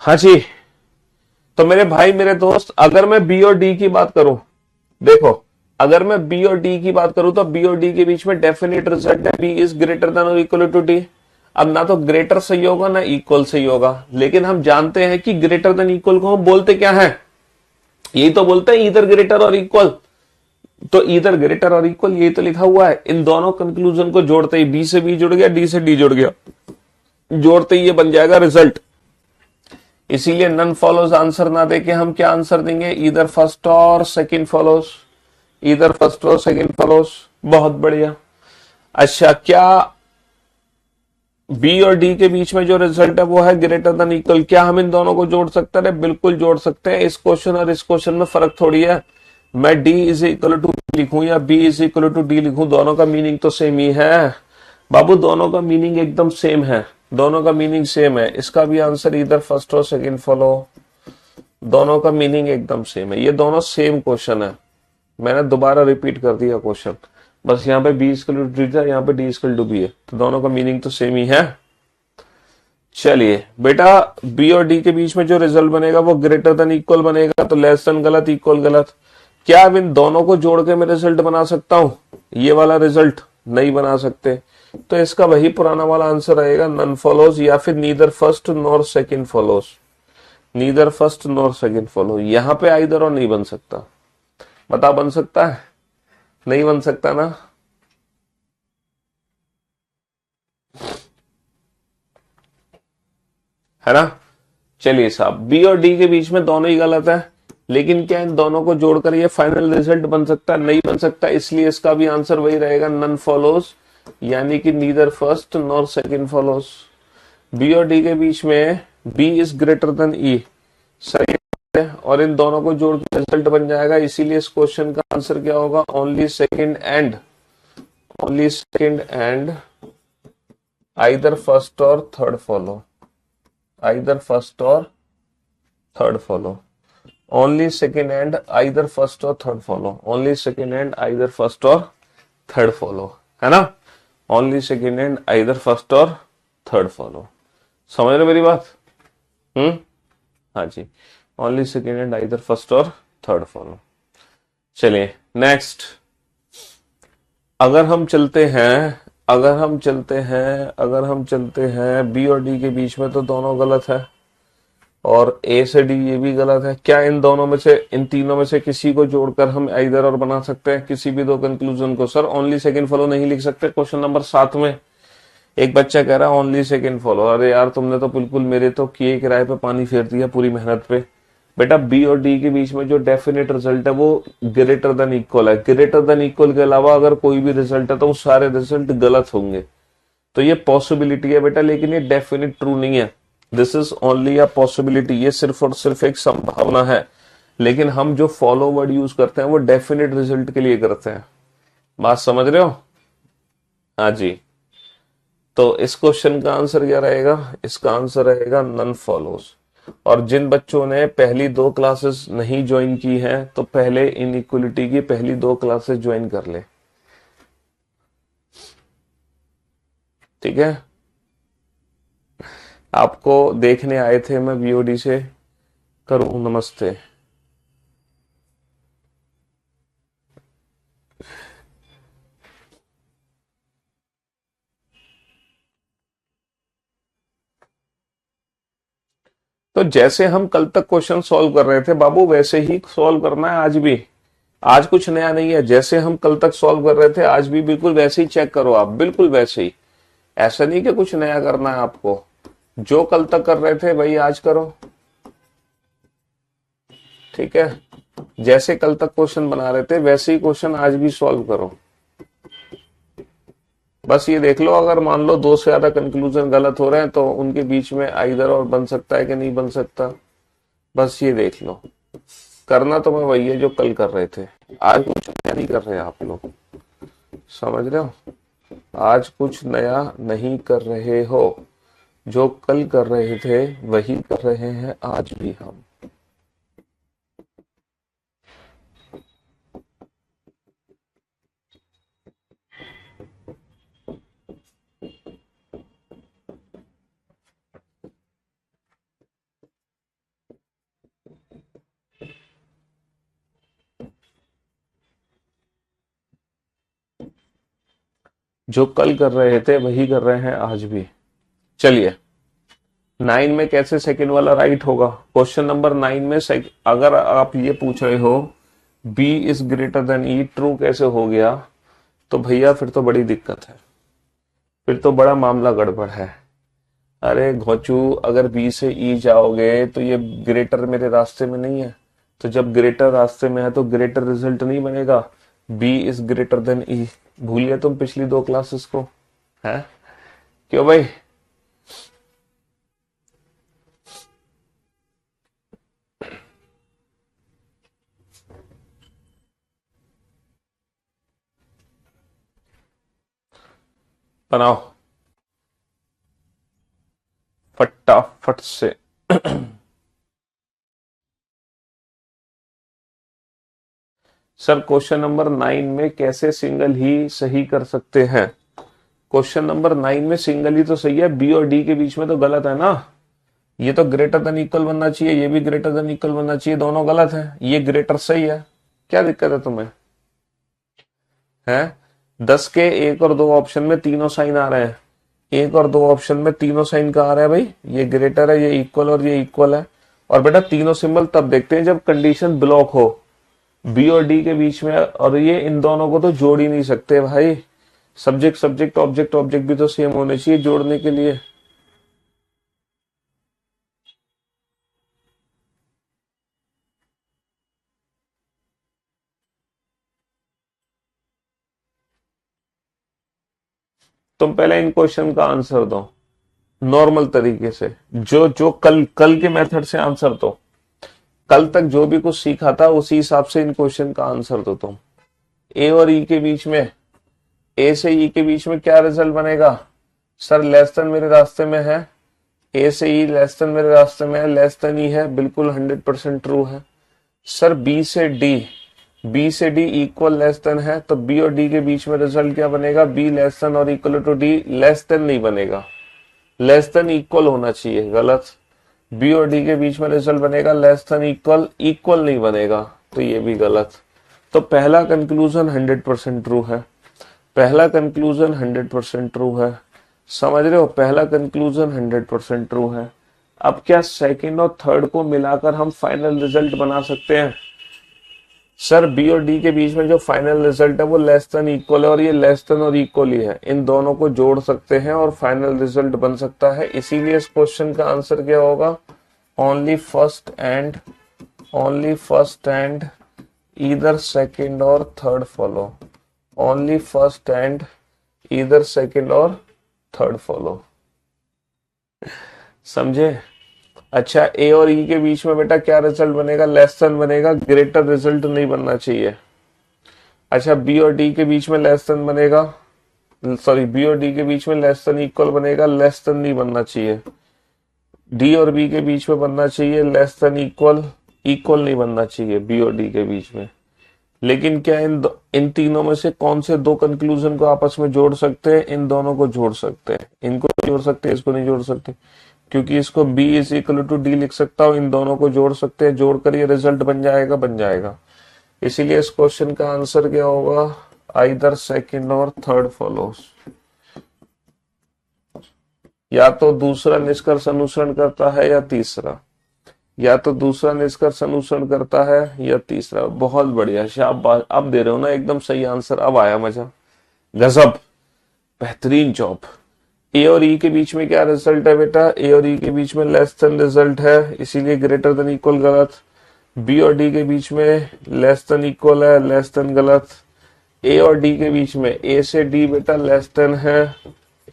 हाँ जी। तो मेरे भाई मेरे दोस्त, अगर मैं बी और डी की बात करूं, देखो, अगर मैं बी और डी की बात करूं तो बी और डी के बीच में डेफिनेट रिजल्ट है बी इज ग्रेटर देन और इक्वल टू डी। अब ना तो ग्रेटर सही होगा ना इक्वल सही होगा, लेकिन हम जानते हैं कि ग्रेटर देन इक्वल को हम बोलते क्या है, यही तो बोलते हैं इधर ग्रेटर और इक्वल। तो इधर ग्रेटर और इक्वल यही तो लिखा हुआ है। इन दोनों कंक्लूजन को जोड़ते ही बी से बी जुड़ गया, डी से डी जुड़ गया, जोड़ते ही ये बन जाएगा रिजल्ट। इसीलिए नन फॉलोज आंसर ना देके हम क्या आंसर देंगे, इधर फर्स्ट और सेकंड फॉलोज, इधर फर्स्ट और सेकंड फॉलोज। बहुत बढ़िया। अच्छा, क्या बी और डी के बीच में जो रिजल्ट है वो है ग्रेटर देन इक्वल, क्या हम इन दोनों को जोड़ सकते हैं? बिल्कुल जोड़ सकते हैं। इस क्वेश्चन और इस क्वेश्चन में फर्क थोड़ी है। मैं डी इज इक्वल टू लिखूं या B is equal to D लिखूं, दोनों का मीनिंग तो सेम ही है बाबू, दोनों का मीनिंग एकदम सेम है, दोनों का मीनिंग सेम है। इसका भी आंसर इधर फर्स्ट और सेकंड फॉलो, दोनों का मीनिंग एकदम सेम है। ये दोनों सेम क्वेश्चन है, मैंने दोबारा रिपीट कर दिया क्वेश्चन, बस यहाँ पे बी इक्वल टू डी था, यहाँ पे डी इक्वल टू बी है, तो दोनों का मीनिंग तो सेम ही है। चलिए बेटा, बी और डी के बीच में जो रिजल्ट बनेगा वो ग्रेटर देन इक्वल बनेगा, तो लेस देन गलत, इक्वल गलत। क्या अब इन दोनों को जोड़ के मैं रिजल्ट बना सकता हूं? ये वाला रिजल्ट नहीं बना सकते, तो इसका वही पुराना वाला आंसर रहेगा, नन फॉलोज, या फिर neither first nor second follows, neither first nor second follow. यहां पे आइदर और नहीं बन सकता। बता, बन सकता है? नहीं बन सकता ना। है ना। चलिए साहब, बी और डी के बीच में दोनों ही गलत है, लेकिन क्या इन दोनों को जोड़कर ये फाइनल रिजल्ट बन सकता है? नहीं बन सकता, इसलिए इसका भी आंसर वही रहेगा, नन फॉलोज, यानी कि neither first nor second follows. B और डी के बीच में B is greater than E, सही है, और इन दोनों को जोड़ के रिजल्ट बन जाएगा। इसीलिए इस क्वेश्चन का आंसर क्या होगा, only second and, only second and either first or third follow, either first or third follow, only second and either first or third follow, only second and either first or third follow, है ना। Only second and either first or third follow, समझ रहे मेरी बात? हाँ जी, only second and either first or third follow. चलिए next, अगर हम चलते हैं, अगर हम चलते हैं, अगर हम चलते हैं बी और डी के बीच में, तो दोनों गलत है, और ए से डी ये भी गलत है। क्या इन दोनों में से, इन तीनों में से किसी को जोड़कर हम इधर और बना सकते हैं, किसी भी दो कंक्लूजन को? सर ओनली सेकंड फॉलो नहीं लिख सकते। क्वेश्चन नंबर 7 में एक बच्चा कह रहा है ओनली सेकंड फॉलो। अरे यार, तुमने तो बिल्कुल मेरे तो किए किराए पे पानी फेर दिया पूरी मेहनत पे। बेटा, बी और डी के बीच में जो डेफिनेट रिजल्ट है वो ग्रेटर देन इक्वल है। ग्रेटर देन इक्वल के अलावा अगर कोई भी रिजल्ट है तो वो सारे रिजल्ट गलत होंगे। तो ये पॉसिबिलिटी है बेटा, लेकिन ये डेफिनेट ट्रू नहीं है। This is only a possibility, ये सिर्फ और सिर्फ एक संभावना है। लेकिन हम जो फॉलो वर्ड यूज करते हैं वो डेफिनेट रिजल्ट के लिए करते हैं। बात समझ रहे हो? हाँ जी। तो इस क्वेश्चन का आंसर क्या रहेगा? इसका आंसर रहेगा नन फॉलोज। और जिन बच्चों ने पहली दो क्लासेस नहीं ज्वाइन की हैं, तो पहले इनइक्वलिटी की पहली दो क्लासेस ज्वाइन कर ले, ठीक है। आपको देखने आए थे, मैं बीओडी से करूं नमस्ते। तो जैसे हम कल तक क्वेश्चन सॉल्व कर रहे थे बाबू, वैसे ही सॉल्व करना है आज भी। आज कुछ नया नहीं है, जैसे हम कल तक सॉल्व कर रहे थे आज भी बिल्कुल वैसे ही चेक करो आप, बिल्कुल वैसे ही। ऐसा नहीं कि कुछ नया करना है आपको, जो कल तक कर रहे थे वही आज करो, ठीक है। जैसे कल तक क्वेश्चन बना रहे थे वैसे ही क्वेश्चन आज भी सॉल्व करो। बस ये देख लो, अगर मान लो दो से ज्यादा कंक्लूजन गलत हो रहे हैं तो उनके बीच में आइदर और बन सकता है कि नहीं बन सकता, बस ये देख लो। करना तो मैं वही है जो कल कर रहे थे, आज कुछ नया नहीं कर रहे आप लोग, समझ रहे हो। आज कुछ नया नहीं कर रहे हो, जो कल कर रहे थे वही कर रहे हैं आज भी हम। जो कल कर रहे थे वही कर रहे हैं आज भी। चलिए, 9 में कैसे सेकंड वाला राइट होगा? क्वेश्चन नंबर 9 में अगर आप ये पूछ रहे हो B is greater than E true कैसे हो गया, तो भैया फिर तो बड़ी दिक्कत है, फिर तो बड़ा मामला गड़बड़ है। अरे घोचू, अगर बी से ई जाओगे तो ये ग्रेटर मेरे रास्ते में नहीं है, तो जब ग्रेटर रास्ते में है तो ग्रेटर रिजल्ट नहीं बनेगा। बी इज ग्रेटर देन ई, भूल गए तुम पिछली 2 क्लासेस को? है क्यों भाई? बनाओ फटाफट से। सर क्वेश्चन नंबर 9 में कैसे सिंगल ही सही कर सकते हैं? क्वेश्चन नंबर 9 में सिंगल ही तो सही है, बी और डी के बीच में तो गलत है ना। ये तो ग्रेटर देन इक्वल बनना चाहिए, ये भी ग्रेटर देन इक्वल बनना चाहिए, दोनों गलत है। ये ग्रेटर सही है, क्या दिक्कत है तुम्हें? हैं 10 के एक और 2 ऑप्शन में तीनों साइन आ रहे हैं, एक और 2 ऑप्शन में तीनों साइन कहाँ आ रहा है भाई? ये ग्रेटर है, ये इक्वल और ये इक्वल है। और बेटा तीनों सिंबल तब देखते हैं जब कंडीशन ब्लॉक हो बी और डी के बीच में, और ये इन दोनों को तो जोड़ ही नहीं सकते भाई। सब्जेक्ट सब्जेक्ट ऑब्जेक्ट ऑब्जेक्ट भी तो सेम होने चाहिए जोड़ने के लिए। तुम पहले इन क्वेश्चन का आंसर दो नॉर्मल तरीके से, जो जो कल कल के मेथड से आंसर दो। कल तक जो भी कुछ सीखा था उसी हिसाब से इन क्वेश्चन का आंसर दो तुम। ए और ई के बीच में, ए से ई के बीच में क्या रिजल्ट बनेगा? सर लेस देन मेरे रास्ते में है, ए से ई लेस देन मेरे रास्ते में है, लेस देन ई है, बिल्कुल 100% ट्रू है। सर बी से डी, बी से डी इक्वल लेस देन है, तो बी और डी के बीच में रिजल्ट क्या बनेगा? बी लेस देन और equal to D, less than नहीं बनेगा, लेस देन इक्वल होना चाहिए, गलत। बी और डी के बीच में रिजल्ट बनेगा लेस देन इक्वल, इक्वल नहीं बनेगा, तो ये भी गलत। तो पहला कंक्लूजन 100% ट्रू है, पहला कंक्लूजन 100% ट्रू है, समझ रहे हो? पहला कंक्लूजन 100% ट्रू है। अब क्या सेकंड और थर्ड को मिलाकर हम फाइनल रिजल्ट बना सकते हैं? सर बी और डी के बीच में जो फाइनल रिजल्ट है वो लेस देन इक्वल है, और ये लेस देन और इक्वल ही है, इन दोनों को जोड़ सकते हैं और फाइनल रिजल्ट बन सकता है। इसीलिए इस क्वेश्चन का आंसर क्या होगा? Only first and, only first and either second or third follow, only first and either second or third follow, समझे? अच्छा, ए और ई के बीच में बेटा क्या रिजल्ट बनेगा? लेस देन बनेगा, ग्रेटर रिजल्ट नहीं बनना चाहिए। अच्छा, बी और डी के बीच में लेस देन बनेगा, सॉरी बी और डी के बीच में लेस देन इक्वल बनेगा, लेस देन नहीं बनना चाहिए। डी और बी के बीच में बनना चाहिए लेस देन इक्वल, इक्वल नहीं बनना चाहिए बी और डी के बीच में। लेकिन क्या इन तीनों में से कौन से 2 कंक्लूजन को आपस में जोड़ सकते हैं? इन दोनों को जोड़ सकते हैं, इनको जोड़ सकते हैं, इसको नहीं जोड़ सकते, क्योंकि इसको b is equal to D लिख सकता हूं, इन दोनों को जोड़ सकते हैं, जोड़कर ये रिजल्ट बन जाएगा, बन जाएगा। इसीलिए इस क्वेश्चन का आंसर क्या होगा? Either second or third follows, या तो दूसरा निष्कर्ष अनुसरण करता है या तीसरा, या तो दूसरा निष्कर्ष अनुसरण करता है या तीसरा। बहुत बढ़िया, शाबाश, अब दे रहे हो ना एकदम सही आंसर, अब आया मजा, गजब, बेहतरीन जॉब। ए और ई के बीच में क्या रिजल्ट है बेटा? ए और ई के बीच में लेस देन रिजल्ट है, इसीलिए ग्रेटर देन इक्वल गलत। बी और डी के बीच में लेस देन इक्वल है, लेस देन गलत। ए और डी के बीच में, ए से डी बेटा लेस देन है,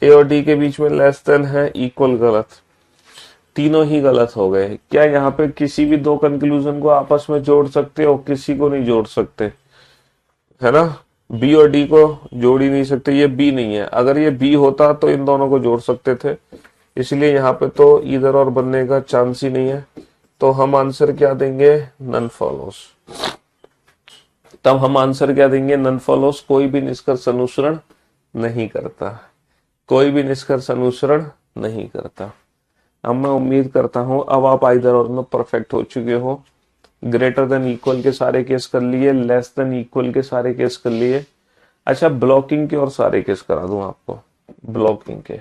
ए और डी के बीच में लेस देन है, इक्वल गलत, तीनों ही गलत हो गए। क्या यहाँ पे किसी भी 2 कंक्लूजन को आपस में जोड़ सकते हो? किसी को नहीं जोड़ सकते, है ना? बी और डी को जोड़ ही नहीं सकते, ये बी नहीं है, अगर ये बी होता तो इन दोनों को जोड़ सकते थे, इसलिए यहाँ पे तो इधर और बनने का चांस ही नहीं है। तो हम आंसर क्या देंगे? None follows. तब हम आंसर क्या देंगे? नन फॉलोस, कोई भी निष्कर्ष अनुसरण नहीं करता, कोई भी निष्कर्ष अनुसरण नहीं करता। अब मैं उम्मीद करता हूं अब आप आइदर और में परफेक्ट हो चुके हो। ग्रेटर देन इक्वल के सारे केस कर लिए, लेस देन इक्वल के सारे केस कर लिए। अच्छा, ब्लॉकिंग के और सारे केस करा दूं आपको। ब्लॉकिंग के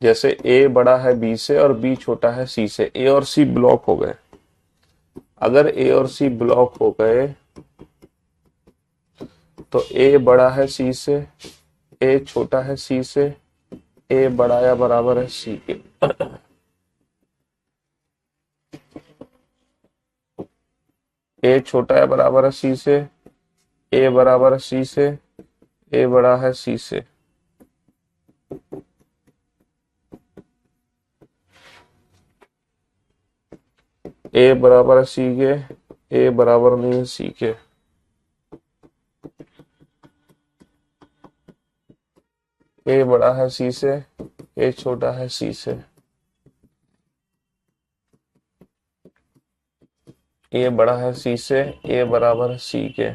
जैसे ए बड़ा है बी से और बी छोटा है सी से, ए और सी ब्लॉक हो गए। अगर ए और सी ब्लॉक हो गए तो ए बड़ा है सी से, ए छोटा है सी से, ए बड़ा या बराबर है सी के। ए छोटा या बराबर है सी से, ए बराबर है सी से, ए बड़ा है सी से। ए बराबर है सी के, ए बराबर नहीं है सी के। ए बड़ा है सी से, ए छोटा है सी से। ए बड़ा है सी से, ए बराबर है सी के।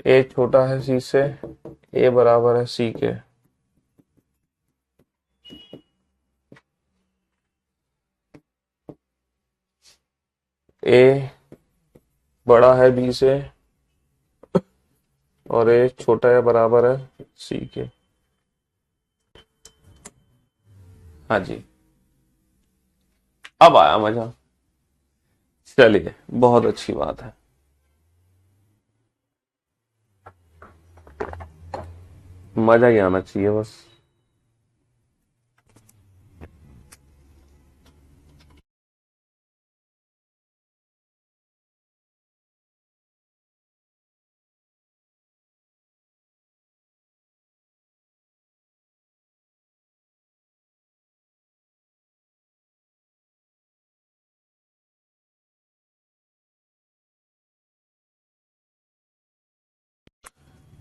ए छोटा है सी से, ए बराबर है सी के। ए बड़ा है बी से और ए छोटा या बराबर है सी के। हाँ जी, अब आया मजा। चलिए, बहुत अच्छी बात है। मजा ही आना चाहिए बस।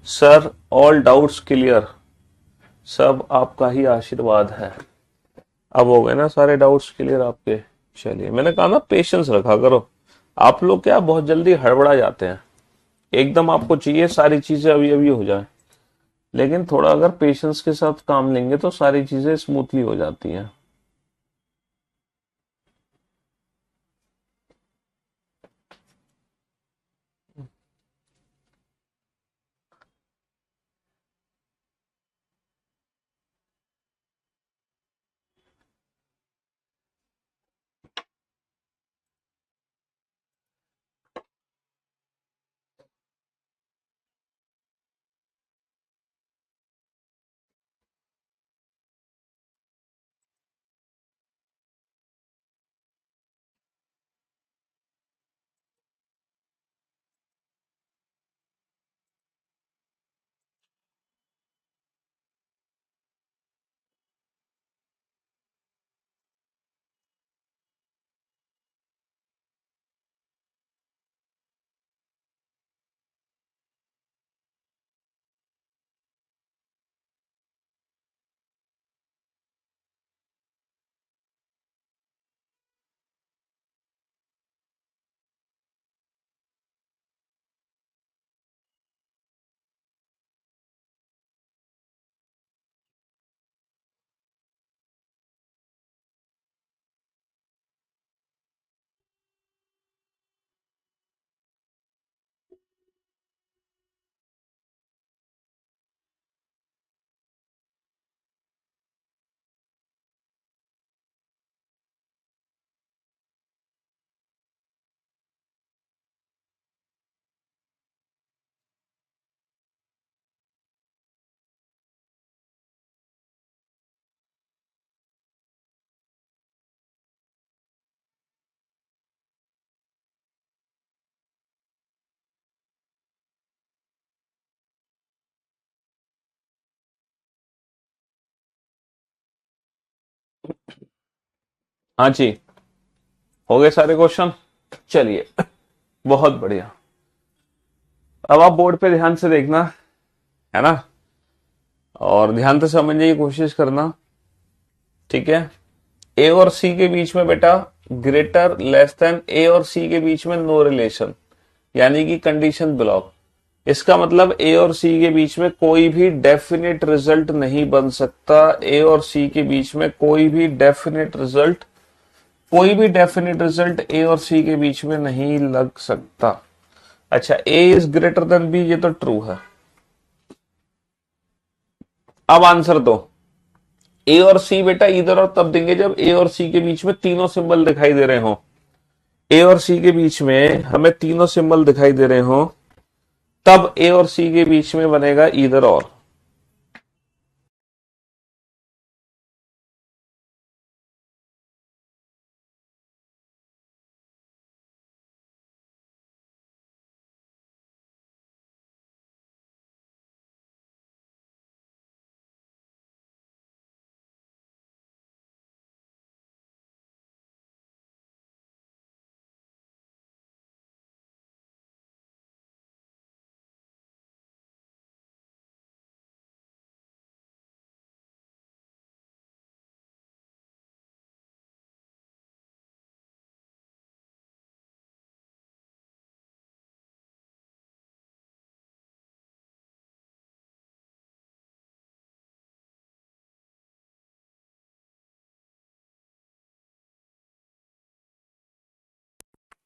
Sir, all doubts clear. सब आपका ही आशीर्वाद है। अब हो गए ना सारे डाउट्स क्लियर आपके। चलिए, मैंने कहा ना पेशेंस रखा करो। आप लोग क्या बहुत जल्दी हड़बड़ा जाते हैं, एकदम आपको चाहिए सारी चीजें अभी अभी हो जाए। लेकिन थोड़ा अगर पेशेंस के साथ काम लेंगे तो सारी चीजें स्मूथली हो जाती हैं। हाँ जी, हो गए सारे क्वेश्चन। चलिए, बहुत बढ़िया। अब आप बोर्ड पे ध्यान से देखना, है ना, और ध्यान से समझने की कोशिश करना। ठीक है, ए और सी के बीच में बेटा ग्रेटर लेस देन, ए और सी के बीच में नो रिलेशन, यानी कि कंडीशन ब्लॉक। इसका मतलब ए और सी के बीच में कोई भी डेफिनेट रिजल्ट नहीं बन सकता। ए और सी के बीच में कोई भी डेफिनेट रिजल्ट कोई भी डेफिनेट रिजल्ट ए और सी के बीच में नहीं लग सकता। अच्छा, ए इज ग्रेटर देन बी, ये तो ट्रू है। अब आंसर दो। ए और सी बेटा इधर और तब देंगे जब ए और सी के बीच में तीनों सिंबल दिखाई दे रहे हो। ए और सी के बीच में हमें तीनों सिंबल दिखाई दे रहे हो, तब ए और सी के बीच में बनेगा इधर और।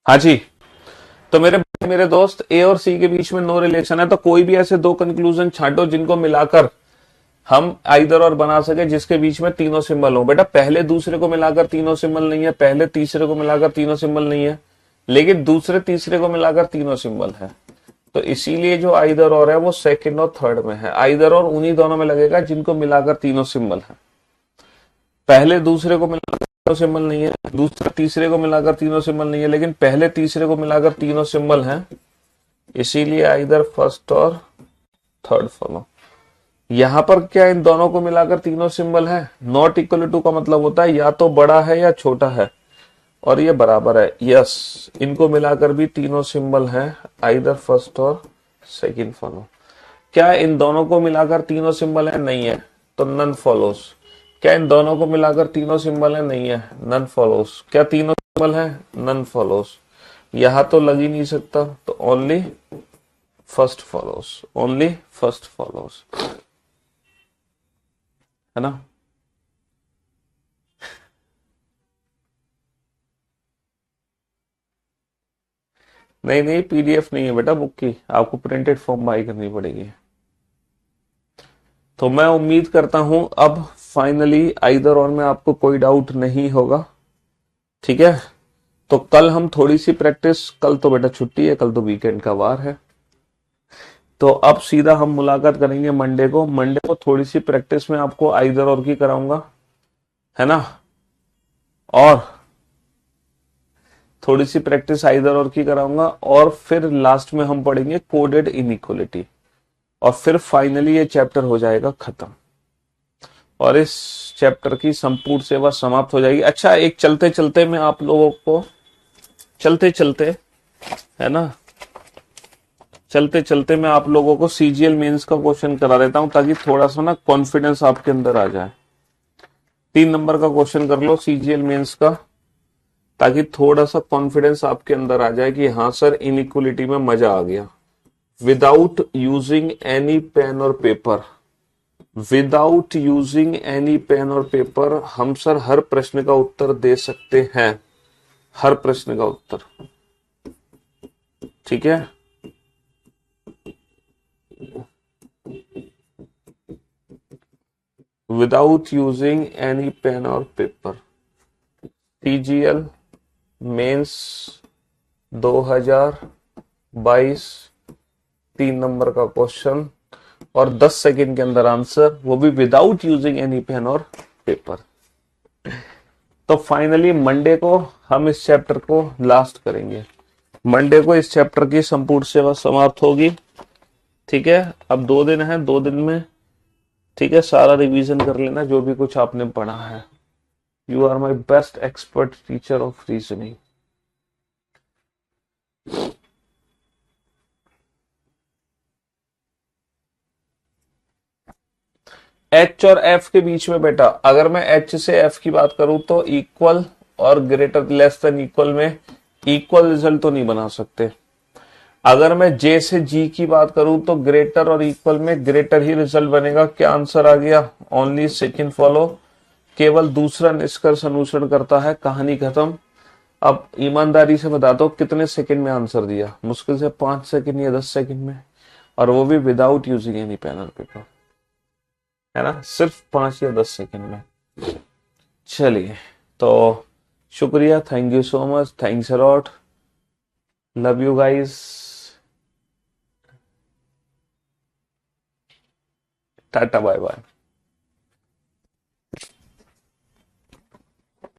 हाँ जी, तो मेरे दोस्त ए और सी के बीच में नो रिलेशन है, तो कोई भी ऐसे दो कंक्लूजन छांटो जिनको मिलाकर हम आइदर और बना सके जिसके बीच में तीनों सिंबल हो। बेटा पहले दूसरे को मिलाकर तीनों सिंबल नहीं है, पहले तीसरे को मिलाकर तीनों सिंबल नहीं है, लेकिन दूसरे तीसरे को मिलाकर तीनों सिंबल है। तो इसीलिए जो आइदर और है वो सेकंड और थर्ड में है। आइदर और उन्हीं दोनों में लगेगा जिनको मिलाकर तीनों सिंबल है। पहले दूसरे को मिलाकर तीनों सिंबल नहीं है, दूसरे तीसरे को मिलाकर तीनों सिंबल नहीं है, लेकिन पहले तीसरे को मिलाकर तीनों सिंबल हैं, इसीलिए either first or third follow. यहां पर क्या इन दोनों को मिलाकर तीनों सिंबल है? नॉट इक्वल टू का मतलब होता है या तो बड़ा है या छोटा है, और ये बराबर है। यस, इनको मिलाकर भी तीनों सिंबल हैं, आइदर फर्स्ट और सेकंड फॉलो। क्या इन दोनों को मिलाकर तीनों सिंबल है? नहीं है, तो नन फॉलोस। क्या इन दोनों को मिलाकर तीनों सिंबल है? नहीं है, नन फॉलोस। क्या तीनों सिंबल है? None follows. यहां तो लग ही नहीं सकता, तो only first follows, only first follows, है ना। नहीं नहीं, पीडीएफ नहीं है बेटा बुक की, आपको प्रिंटेड फॉर्म बाई करनी पड़ेगी। तो मैं उम्मीद करता हूं अब फाइनली आइदर और में आपको कोई डाउट नहीं होगा, ठीक है। तो कल हम थोड़ी सी प्रैक्टिस, कल तो बेटा छुट्टी है, कल तो वीकेंड का वार है, तो अब सीधा हम मुलाकात करेंगे मंडे को। मंडे को थोड़ी सी प्रैक्टिस में आपको आइदर और की कराऊंगा, है ना, और थोड़ी सी प्रैक्टिस आइदर और की कराऊंगा, और फिर लास्ट में हम पढ़ेंगे कोडेड इनइक्वलिटी, और फिर फाइनली ये चैप्टर हो जाएगा खत्म, और इस चैप्टर की संपूर्ण सेवा समाप्त हो जाएगी। अच्छा, एक चलते चलते मैं आप लोगों को, चलते चलते, है ना, चलते चलते मैं आप लोगों को सीजीएल मेंस का क्वेश्चन करा देता हूं, ताकि थोड़ा सा ना कॉन्फिडेंस आपके अंदर आ जाए। 3 नंबर का क्वेश्चन कर लो सीजीएल मेंस का, ताकि थोड़ा सा कॉन्फिडेंस आपके अंदर आ जाए कि हाँ सर इनइक्वलिटी में मजा आ गया। विदाउट यूजिंग एनी पेन और paper, without using any pen और पेपर हम सर हर प्रश्न का उत्तर दे सकते हैं, हर प्रश्न का उत्तर, ठीक है। विदाउट यूजिंग एनी पेन और पेपर, सीजीएल मेंस 2022, 3 नंबर का क्वेश्चन, और 10 सेकंड के अंदर आंसर, वो भी विदाउट यूजिंग एनी पेन और पेपर। तो फाइनली मंडे को हम इस चैप्टर को लास्ट करेंगे, मंडे को इस चैप्टर की संपूर्ण सेवा समाप्त होगी, ठीक है। अब 2 दिन है, 2 दिन में, ठीक है, सारा रिवीजन कर लेना जो भी कुछ आपने पढ़ा है। You are my best expert teacher of reasoning. H और एफ के बीच में बेटा, अगर मैं एच से एफ की बात करूं तो इक्वल और ग्रेटर लेस देन इक्वल में इक्वल रिजल्ट तो नहीं बना सकते। अगर मैं जे से जी की बात करूं तो ग्रेटर और इक्वल में ग्रेटर ही रिजल्ट बनेगा। क्या आंसर आ गया? Only second follow. केवल दूसरा निष्कर्ष अनुसरण करता है, कहानी खत्म। अब ईमानदारी से बता दो कितने सेकंड में आंसर दिया? मुश्किल से 5 सेकंड या 10 सेकंड में, और वो भी without using any pen and paper, है ना, सिर्फ 5 या 10 सेकंड में। चलिए, तो शुक्रिया, thank you so much, thanks a lot, love you guys, tata bye bye.